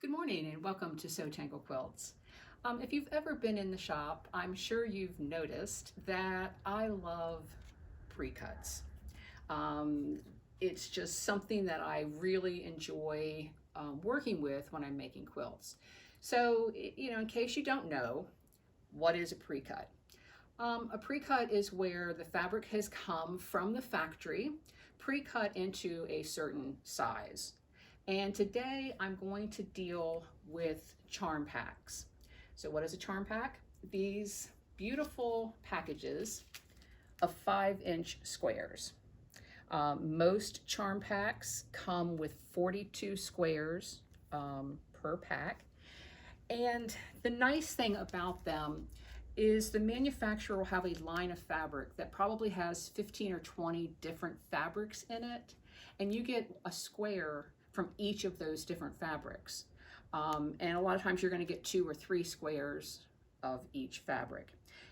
Good morning and welcome to Sew Tangle Quilts. If you've ever been in the shop, I'm sure you've noticed that I love pre-cuts. Um, it's just something that I really enjoy working with when I'm making quilts. So, in case you don't know, what is a pre-cut? A pre-cut is where the fabric has come from the factory, pre-cut into a certain size. And today I'm going to deal with charm packs. So what is a charm pack? These beautiful packages of 5-inch squares. Most charm packs come with 42 squares per pack. And the nice thing about them is the manufacturer will have a line of fabric that probably has 15 or 20 different fabrics in it, and you get a square from each of those different fabrics. And a lot of times you're going to get 2 or 3 squares of each fabric.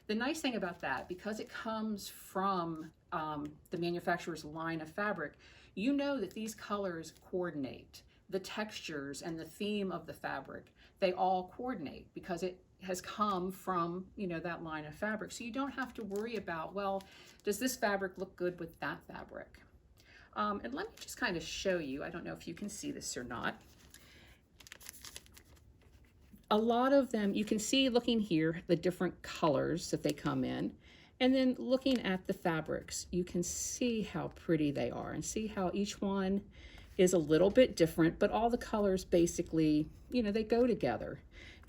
The nice thing about that, because it comes from the manufacturer's line of fabric, you know that these colors coordinate. The textures and the theme of the fabric, they all coordinate because it has come from, that line of fabric. So you don't have to worry about, well, does this fabric look good with that fabric? And let me just kind of show you, I don't know if you can see this or not. A lot of them, you can see looking here, the different colors that they come in. And then looking at the fabrics, you can see how pretty they are and see how each one is a little bit different, but all the colors basically, they go together.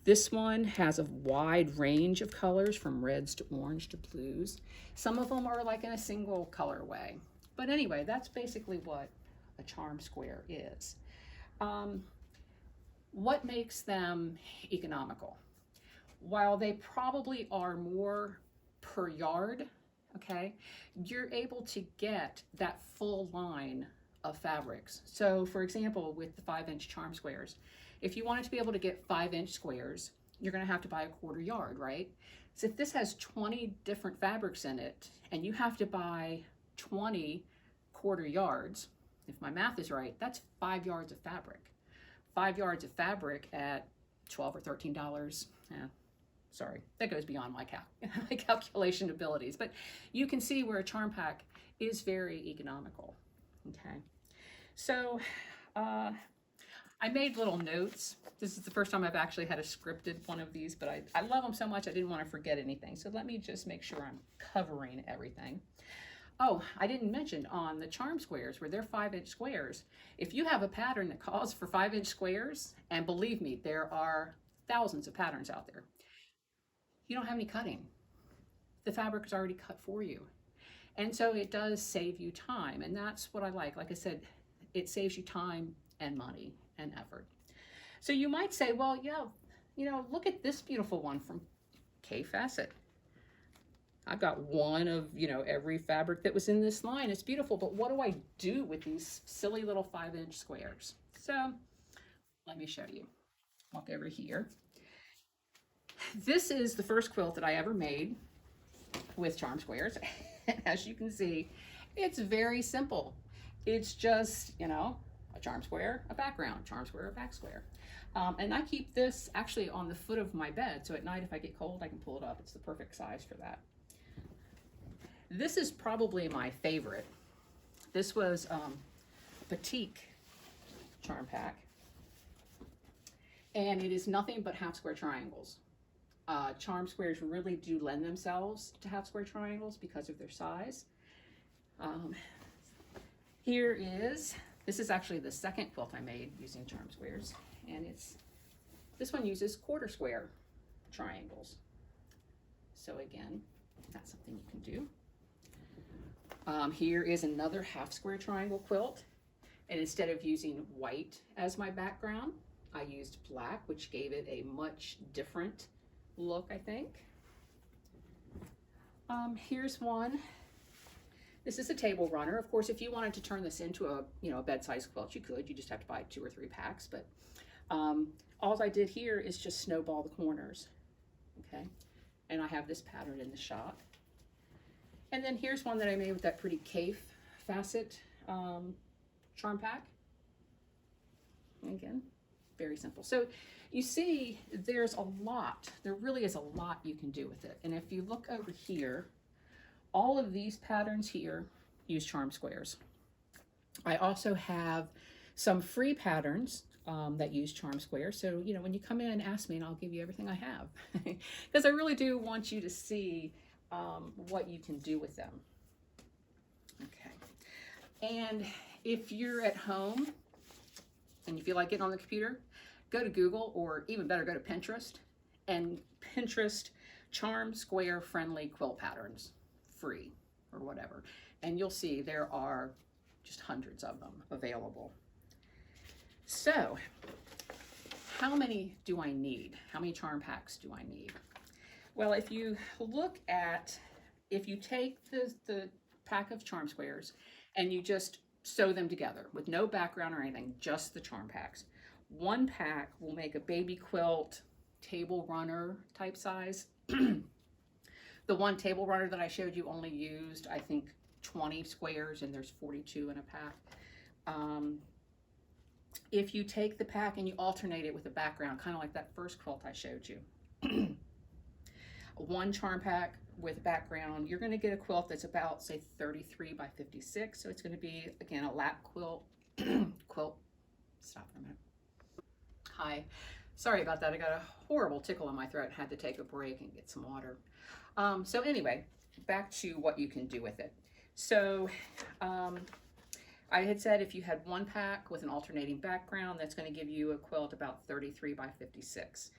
This one has a wide range of colors from reds to orange to blues. Some of them are like in a single colorway. But anyway, that's basically what a charm square is. What makes them economical? While they probably are more per yard, okay, you're able to get that full line of fabrics. So for example, with the 5-inch charm squares, if you wanted to be able to get 5-inch squares, you're going to have to buy a 1/4 yard, right? So if this has 20 different fabrics in it and you have to buy 20 1/4 yards, if my math is right, that's 5 yards of fabric. 5 yards of fabric at $12 or $13. Sorry, that goes beyond my calculation abilities, but you can see where a charm pack is very economical. Okay, so I made little notes. This is the first time I've actually had a scripted one of these, but I love them so much I didn't want to forget anything. So let me just make sure I'm covering everything. Oh, I didn't mention on the charm squares where they're 5-inch squares, if you have a pattern that calls for 5-inch squares, and believe me, there are thousands of patterns out there, you don't have any cutting. The fabric is already cut for you. And so it does save you time. And that's what I like. Like I said, it saves you time and money and effort. So you might say, well, yeah, look at this beautiful one from K Facet. I've got one of, every fabric that was in this line. It's beautiful, but what do I do with these silly little 5-inch squares? So let me show you. Walk over here. This is the first quilt that I ever made with charm squares. As you can see, it's very simple. It's just, a charm square, a background, charm square, a back square. And I keep this actually on the foot of my bed, so at night if I get cold, I can pull it up. It's the perfect size for that. This is probably my favorite. This was a Batik charm pack, and it is nothing but half square triangles. Charm squares really do lend themselves to half square triangles because of their size. This is actually the second quilt I made using charm squares, and this one uses 1/4 square triangles. So again, that's something you can do. Here is another half square triangle quilt, and instead of using white as my background, I used black, which gave it a much different look, I think. Here's one. This is a table runner. Of course, if you wanted to turn this into a bed-sized quilt, you could. You just have to buy 2 or 3 packs. But all I did here is just snowball the corners. Okay, and I have this pattern in the shop. And then here's one that I made with that pretty K Facet charm pack. Again, Very simple. So you see there's a lot, there really is a lot you can do with it. And if you look over here, all of these patterns here use charm squares. I also have some free patterns that use charm squares. So, you know, when you come in, ask me and I'll give you everything I have. Because I really do want you to see what you can do with them. Okay. And if you're at home and you feel like getting on the computer, go to Google, or even better, go to Pinterest, and Pinterest charm square friendly quilt patterns, free or whatever. And you'll see there are just hundreds of them available. So how many do I need? How many charm packs do I need? Well, if you look at, if you take the pack of charm squares and you just sew them together with no background or anything, just the charm packs, one pack will make a baby quilt table runner type size. The one table runner that I showed you only used, I think, 20 squares, and there's 42 in a pack. If you take the pack and you alternate it with a background, kind of like that first quilt I showed you, one charm pack with background, you're going to get a quilt that's about, say, 33 by 56. So it's going to be, again, a lap quilt. Stop for a minute. Hi, sorry about that. I got a horrible tickle in my throat and had to take a break and get some water. So anyway, back to what you can do with it. So I had said if you had one pack with an alternating background, that's going to give you a quilt about 33 by 56.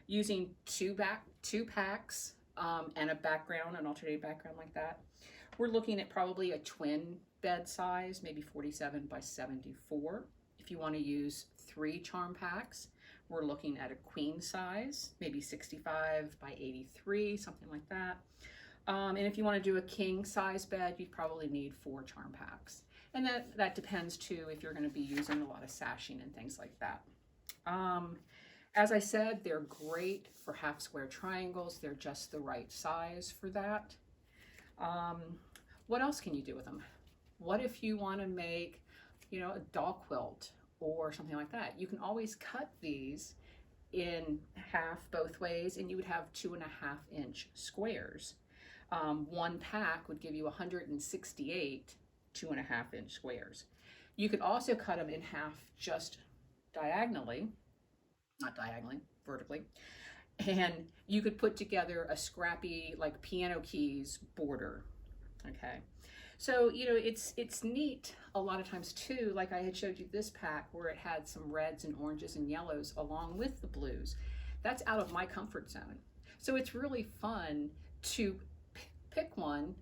Using two packs and a background, an alternating background like that, we're looking at probably a twin bed size, maybe 47 by 74. If you want to use 3 charm packs, we're looking at a queen size, maybe 65 by 83, something like that. And if you want to do a king size bed, you probably need 4 charm packs. And that depends too if you're going to be using a lot of sashing and things like that. As I said, they're great for half square triangles. They're just the right size for that. What else can you do with them? What if you want to make, you know, a doll quilt or something like that? You can always cut these in half both ways, and you would have 2.5 inch squares. One pack would give you 168 2.5 inch squares. You could also cut them in half just diagonally, not diagonally, vertically, and you could put together a scrappy, like, piano keys border. Okay, so you know it's neat a lot of times too. Like I had showed you this pack where it had some reds and oranges and yellows along with the blues. That's out of my comfort zone. So it's really fun to pick one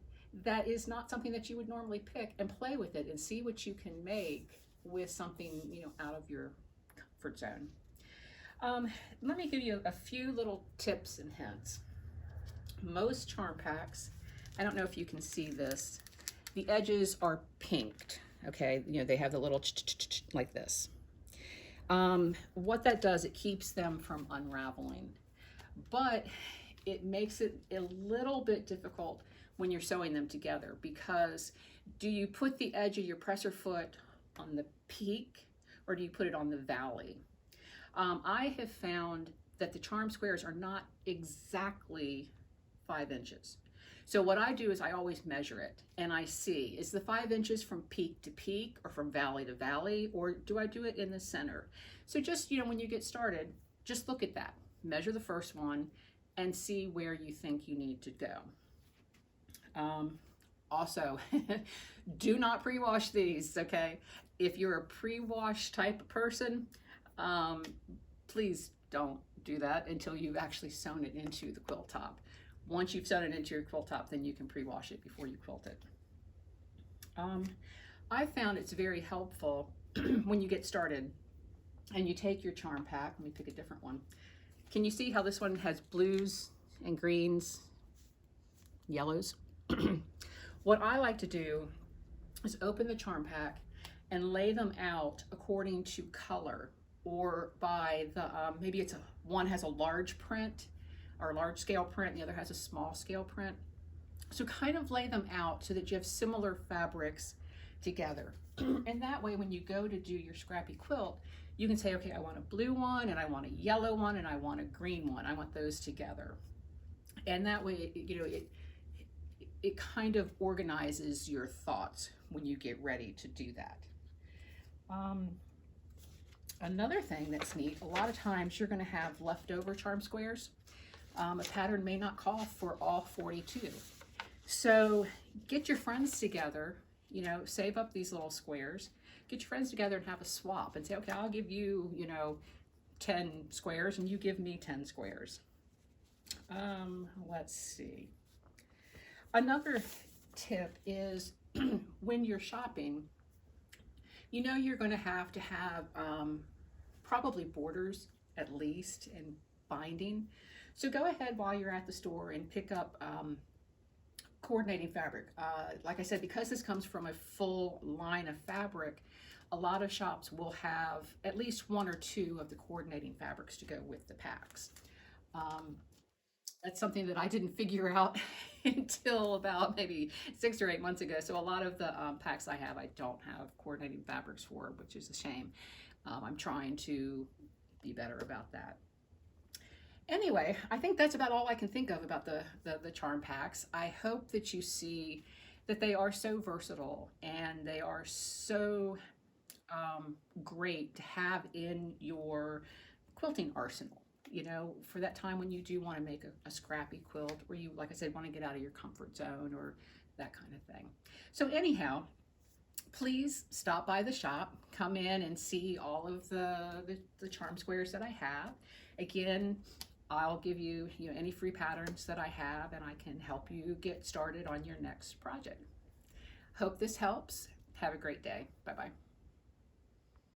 that is not something that you would normally pick and play with it and see what you can make with something, you know, out of your comfort zone. Let me give you a few little tips and hints. Most charm packs, I don't know if you can see this, the edges are pinked, okay? You know, they have the little like this. What that does, it keeps them from unraveling, but it makes it a little bit difficult when you're sewing them together, because do you put the edge of your presser foot on the peak or do you put it on the valley? I have found that the charm squares are not exactly 5 inches. So what I do is I always measure it and I see, is the 5 inches from peak to peak or from valley to valley, or do I do it in the center? So just, you know, when you get started, just look at that, measure the first one and see where you think you need to go. Also, do not pre-wash these, okay? If you're a pre-wash type of person, please don't do that until you've actually sewn it into the quilt top. Once you've sewn it into your quilt top, then you can pre-wash it before you quilt it. I found it's very helpful when you get started and you take your charm pack. Let me pick a different one. Can you see how this one has blues and greens, yellows? What I like to do is open the charm pack and lay them out according to color, or by the, maybe it's one has a large print or a large scale print, and the other has a small scale print. So kind of lay them out so that you have similar fabrics together. And that way when you go to do your scrappy quilt, You can say, okay, I want a blue one and I want a yellow one and I want a green one. I want those together. And that way, it kind of organizes your thoughts when you get ready to do that. Another thing that's neat, a lot of times you're going to have leftover charm squares. A pattern may not call for all 42. So get your friends together, save up these little squares, get your friends together and have a swap and say, okay, I'll give you, 10 squares and you give me 10 squares. Let's see. Another tip is when you're shopping, you're going to have probably borders at least and binding. So go ahead while you're at the store and pick up coordinating fabric. Like I said, because this comes from a full line of fabric, a lot of shops will have at least 1 or 2 of the coordinating fabrics to go with the packs. That's something that I didn't figure out until about maybe 6 or 8 months ago. So a lot of the packs I have, I don't have coordinating fabrics for, which is a shame. I'm trying to be better about that. Anyway, I think that's about all I can think of about the charm packs. I hope that you see that they are so versatile and they are so great to have in your quilting arsenal. For that time when you do want to make a scrappy quilt, or you, like I said, want to get out of your comfort zone or that kind of thing. So anyhow, please stop by the shop, come in and see all of the charm squares that I have. Again, I'll give you, any free patterns that I have, and I can help you get started on your next project. Hope this helps. Have a great day. Bye-bye.